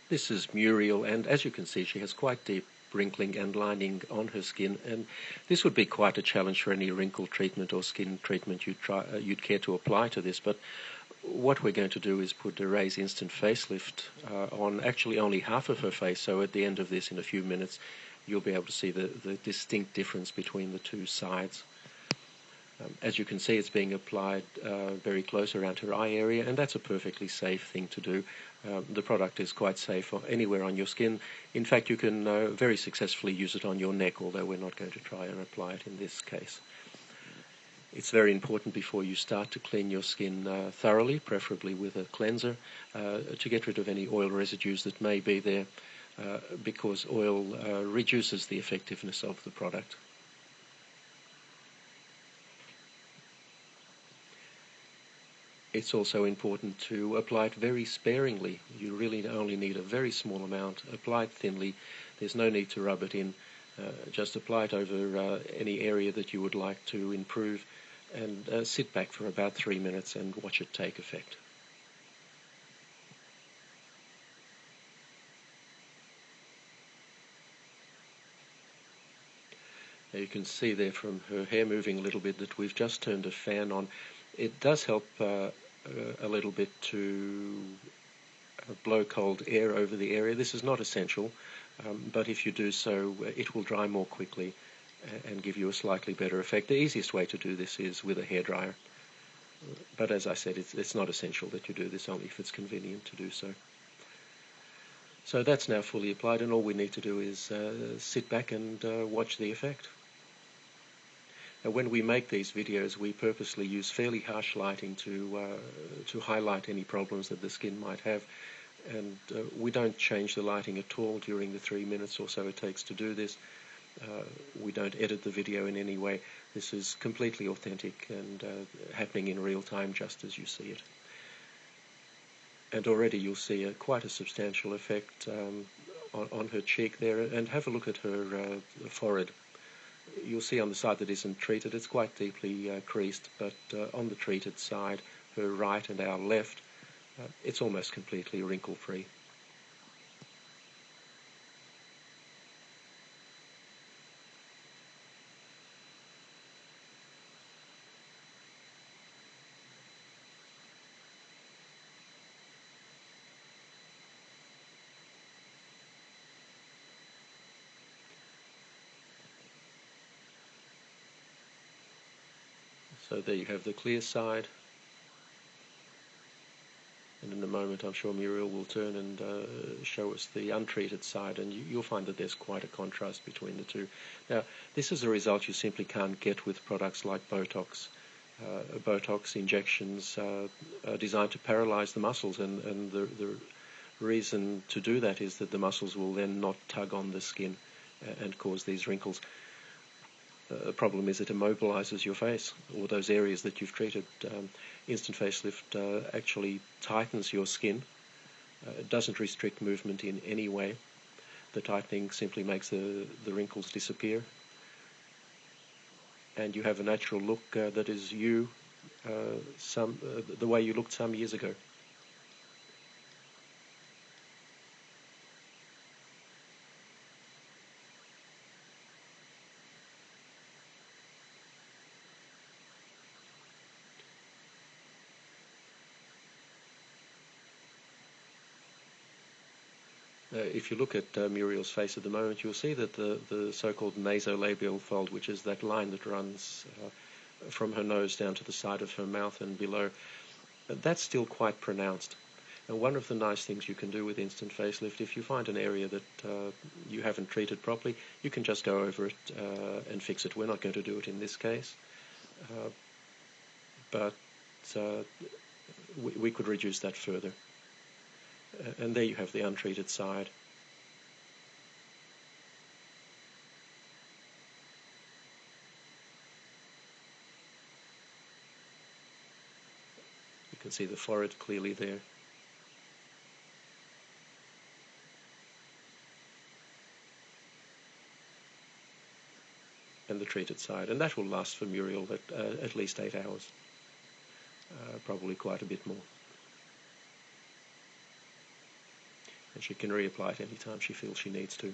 This is Muriel, and as you can see, she has quite deep wrinkling and lining on her skin, and this would be quite a challenge for any wrinkle treatment or skin treatment you'd care to apply to this. But what we're going to do is put a Raise Instant Facelift on actually only half of her face, so at the end of this, in a few minutes, you'll be able to see the distinct difference between the two sides. As you can see, it's being applied very close around her eye area, and that's a perfectly safe thing to do. The product is quite safe anywhere on your skin. In fact, you can very successfully use it on your neck, although we're not going to try and apply it in this case. It's very important before you start to clean your skin thoroughly, preferably with a cleanser, to get rid of any oil residues that may be there, because oil reduces the effectiveness of the product. It's also important to apply it very sparingly. You really only need a very small amount. Apply it thinly. There's no need to rub it in. Just apply it over any area that you would like to improve, and sit back for about 3 minutes and watch it take effect. Now you can see there from her hair moving a little bit that we've just turned a fan on. It does help a little bit to blow cold air over the area. This is not essential, but if you do so, it will dry more quickly and give you a slightly better effect. The easiest way to do this is with a hairdryer, but as I said, it's not essential that you do this, only if it's convenient to do so. So that's now fully applied, and all we need to do is sit back and watch the effect. Now, when we make these videos, we purposely use fairly harsh lighting to highlight any problems that the skin might have, and we don't change the lighting at all during the 3 minutes or so it takes to do this. We don't edit the video in any way. This is completely authentic and happening in real time, just as you see it. And already you'll see quite a substantial effect on her cheek there, and have a look at her forehead. You'll see on the side that isn't treated, it's quite deeply creased, but on the treated side, her right and our left, it's almost completely wrinkle-free. So there you have the clear side, and in a moment I'm sure Muriel will turn and show us the untreated side, and you'll find that there's quite a contrast between the two. Now, this is a result you simply can't get with products like Botox. Botox injections are designed to paralyze the muscles, and the reason to do that is that the muscles will then not tug on the skin and cause these wrinkles. The problem is it immobilizes your face, or those areas that you've treated. Instant facelift actually tightens your skin. It doesn't restrict movement in any way. The tightening simply makes the wrinkles disappear, and you have a natural look that is you, the way you looked some years ago. If you look at Muriel's face at the moment, you'll see that the so-called nasolabial fold, which is that line that runs from her nose down to the side of her mouth and below, that's still quite pronounced. And one of the nice things you can do with instant facelift, if you find an area that you haven't treated properly, you can just go over it and fix it. We're not going to do it in this case, but we could reduce that further. And there you have the untreated side. You can see the forehead clearly there. And the treated side. And that will last for Muriel at least 8 hours. Probably quite a bit more. and she can reapply it any time she feels she needs to.